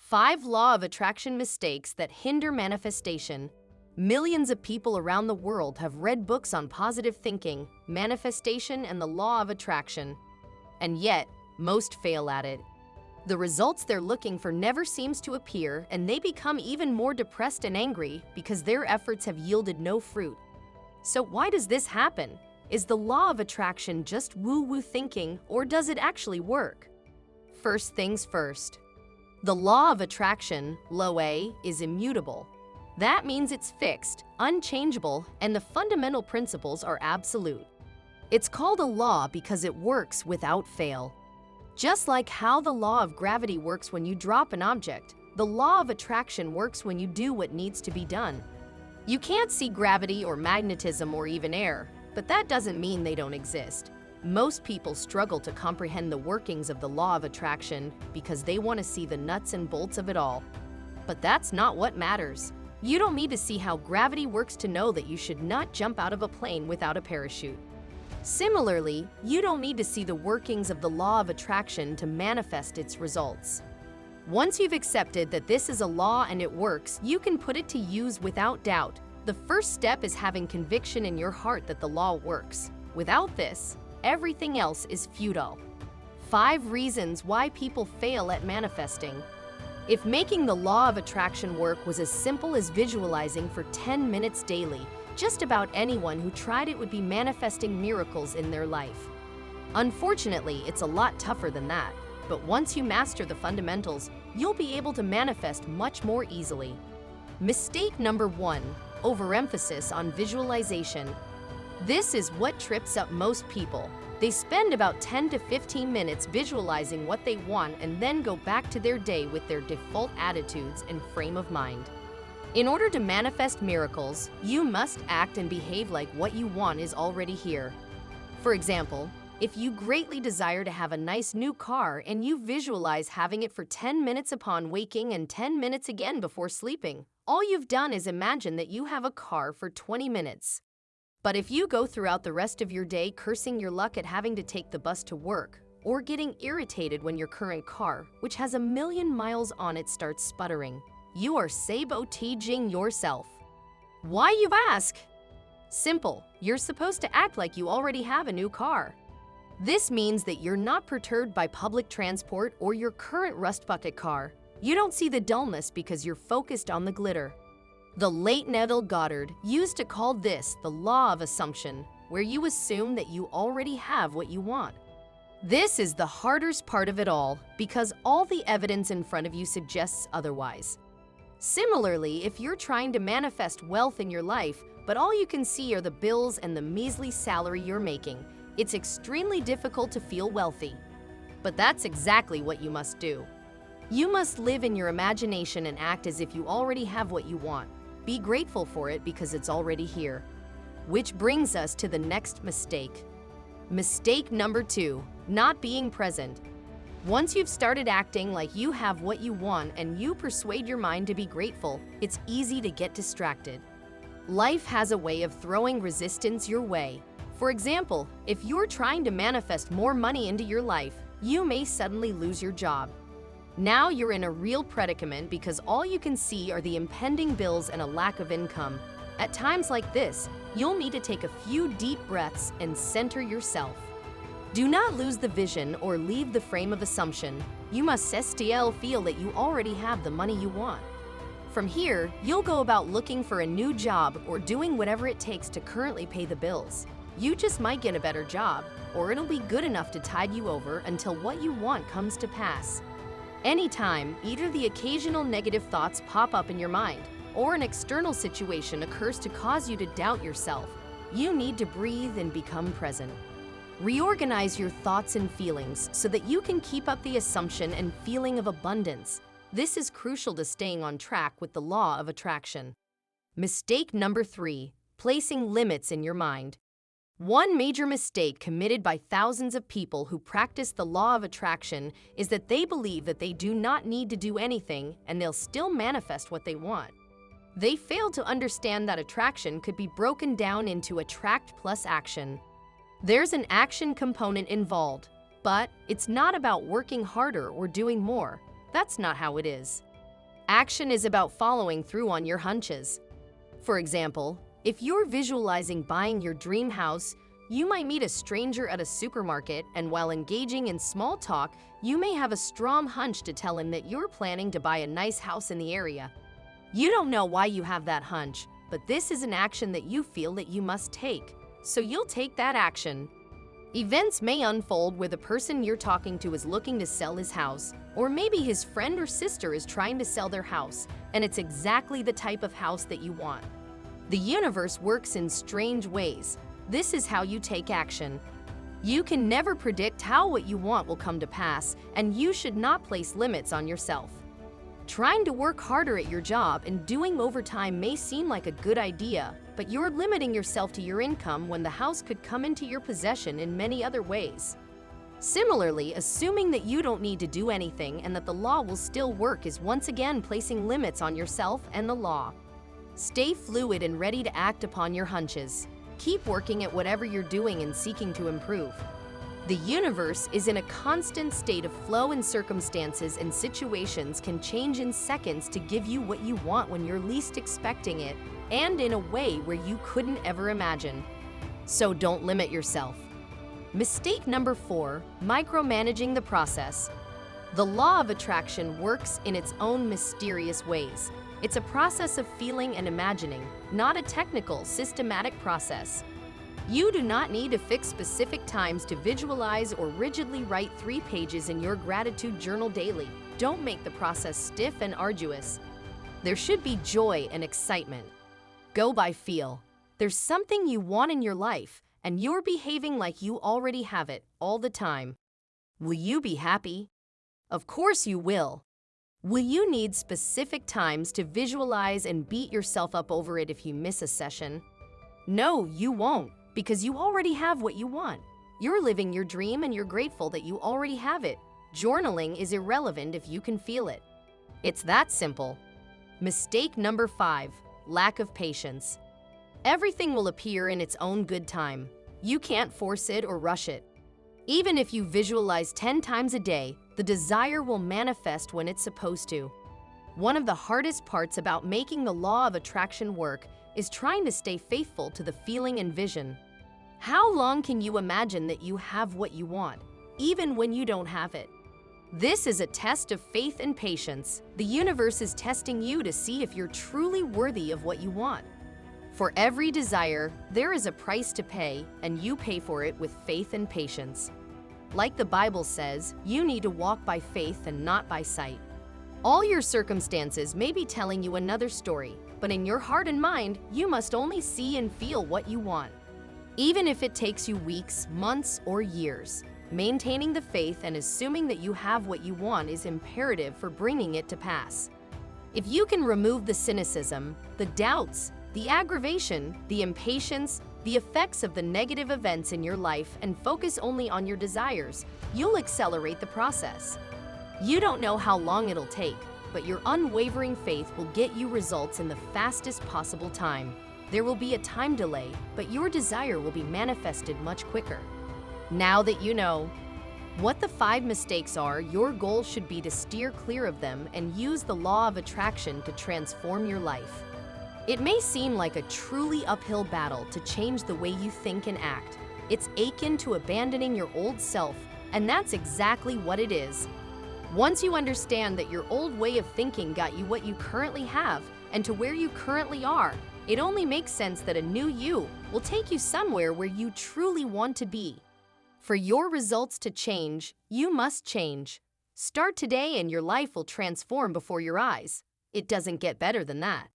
5 Law of Attraction Mistakes that Hinder Manifestation. Millions of people around the world have read books on positive thinking, manifestation, and the law of attraction. And yet, most fail at it. The results they're looking for never seems to appear, and they become even more depressed and angry because their efforts have yielded no fruit. So why does this happen? Is the law of attraction just woo-woo thinking, or does it actually work? First things first. The law of attraction, low A, is immutable. That means it's fixed, unchangeable, and the fundamental principles are absolute. It's called a law because it works without fail. Just like how the law of gravity works when you drop an object, the law of attraction works when you do what needs to be done. You can't see gravity or magnetism or even air, but that doesn't mean they don't exist. Most people struggle to comprehend the workings of the law of attraction because they want to see the nuts and bolts of it all. But that's not what matters. You don't need to see how gravity works to know that you should not jump out of a plane without a parachute. Similarly, you don't need to see the workings of the law of attraction to manifest its results. Once you've accepted that this is a law and it works, you can put it to use without doubt. The first step is having conviction in your heart that the law works. Without this, everything else is futile. 5 reasons why people fail at manifesting. If making the law of attraction work was as simple as visualizing for 10 minutes daily, just about anyone who tried it would be manifesting miracles in their life. Unfortunately, it's a lot tougher than that, but once you master the fundamentals, you'll be able to manifest much more easily. Mistake number 1, overemphasis on visualization. This is what trips up most people. They spend about 10 to 15 minutes visualizing what they want and then go back to their day with their default attitudes and frame of mind. In order to manifest miracles, you must act and behave like what you want is already here. For example, if you greatly desire to have a nice new car and you visualize having it for 10 minutes upon waking and 10 minutes again before sleeping, all you've done is imagine that you have a car for 20 minutes. But if you go throughout the rest of your day cursing your luck at having to take the bus to work, or getting irritated when your current car, which has 1,000,000 miles on it, starts sputtering, you are sabotaging yourself. Why, you ask? Simple. You're supposed to act like you already have a new car. This means that you're not perturbed by public transport or your current rust bucket car. You don't see the dullness because you're focused on the glitter. The late Neville Goddard used to call this the law of assumption, where you assume that you already have what you want. This is the hardest part of it all because all the evidence in front of you suggests otherwise. Similarly, if you're trying to manifest wealth in your life, but all you can see are the bills and the measly salary you're making, it's extremely difficult to feel wealthy. But that's exactly what you must do. You must live in your imagination and act as if you already have what you want. Be grateful for it because it's already here. Which brings us to the next mistake. Mistake number 2, not being present. Once you've started acting like you have what you want and you persuade your mind to be grateful, it's easy to get distracted. Life has a way of throwing resistance your way. For example, if you're trying to manifest more money into your life, you may suddenly lose your job. Now you're in a real predicament because all you can see are the impending bills and a lack of income. At times like this, you'll need to take a few deep breaths and center yourself. Do not lose the vision or leave the frame of assumption. You must still feel that you already have the money you want. From here, you'll go about looking for a new job or doing whatever it takes to currently pay the bills. You just might get a better job, or it'll be good enough to tide you over until what you want comes to pass. Anytime, either the occasional negative thoughts pop up in your mind, or an external situation occurs to cause you to doubt yourself, you need to breathe and become present. Reorganize your thoughts and feelings so that you can keep up the assumption and feeling of abundance. This is crucial to staying on track with the law of attraction. Mistake number 3, placing limits in your mind. One major mistake committed by thousands of people who practice the law of attraction is that they believe that they do not need to do anything and they'll still manifest what they want. They fail to understand that attraction could be broken down into attract plus action. There's an action component involved, but it's not about working harder or doing more. That's not how it is. Action is about following through on your hunches. For example, if you're visualizing buying your dream house, you might meet a stranger at a supermarket, and while engaging in small talk, you may have a strong hunch to tell him that you're planning to buy a nice house in the area. You don't know why you have that hunch, but this is an action that you feel that you must take, so you'll take that action. Events may unfold where the person you're talking to is looking to sell his house, or maybe his friend or sister is trying to sell their house, and it's exactly the type of house that you want. The universe works in strange ways. This is how you take action. You can never predict how what you want will come to pass, and you should not place limits on yourself. Trying to work harder at your job and doing overtime may seem like a good idea, but you're limiting yourself to your income when the house could come into your possession in many other ways. Similarly, assuming that you don't need to do anything and that the law will still work is once again placing limits on yourself and the law. Stay fluid and ready to act upon your hunches. Keep working at whatever you're doing and seeking to improve. The universe is in a constant state of flow, and circumstances and situations can change in seconds to give you what you want when you're least expecting it, and in a way where you couldn't ever imagine. So don't limit yourself. Mistake number 4, micromanaging the process. The law of attraction works in its own mysterious ways. It's a process of feeling and imagining, not a technical, systematic process. You do not need to fix specific times to visualize or rigidly write 3 pages in your gratitude journal daily. Don't make the process stiff and arduous. There should be joy and excitement. Go by feel. There's something you want in your life, and you're behaving like you already have it all the time. Will you be happy? Of course you will. Will you need specific times to visualize and beat yourself up over it if you miss a session? No, you won't, because you already have what you want. You're living your dream and you're grateful that you already have it. Journaling is irrelevant if you can feel it. It's that simple. Mistake number 5, lack of patience. Everything will appear in its own good time. You can't force it or rush it. Even if you visualize 10 times a day, the desire will manifest when it's supposed to. One of the hardest parts about making the law of attraction work is trying to stay faithful to the feeling and vision. How long can you imagine that you have what you want, even when you don't have it? This is a test of faith and patience. The universe is testing you to see if you're truly worthy of what you want. For every desire, there is a price to pay, and you pay for it with faith and patience. Like the Bible says, you need to walk by faith and not by sight. All your circumstances may be telling you another story, but in your heart and mind, you must only see and feel what you want. Even if it takes you weeks, months, or years, maintaining the faith and assuming that you have what you want is imperative for bringing it to pass. If you can remove the cynicism, the doubts, the aggravation, the impatience, the effects of the negative events in your life and focus only on your desires, you'll accelerate the process. You don't know how long it'll take, but your unwavering faith will get you results in the fastest possible time. There will be a time delay, but your desire will be manifested much quicker. Now that you know what the 5 mistakes are, your goal should be to steer clear of them and use the law of attraction to transform your life. It may seem like a truly uphill battle to change the way you think and act. It's akin to abandoning your old self, and that's exactly what it is. Once you understand that your old way of thinking got you what you currently have and to where you currently are, it only makes sense that a new you will take you somewhere where you truly want to be. For your results to change, you must change. Start today and your life will transform before your eyes. It doesn't get better than that.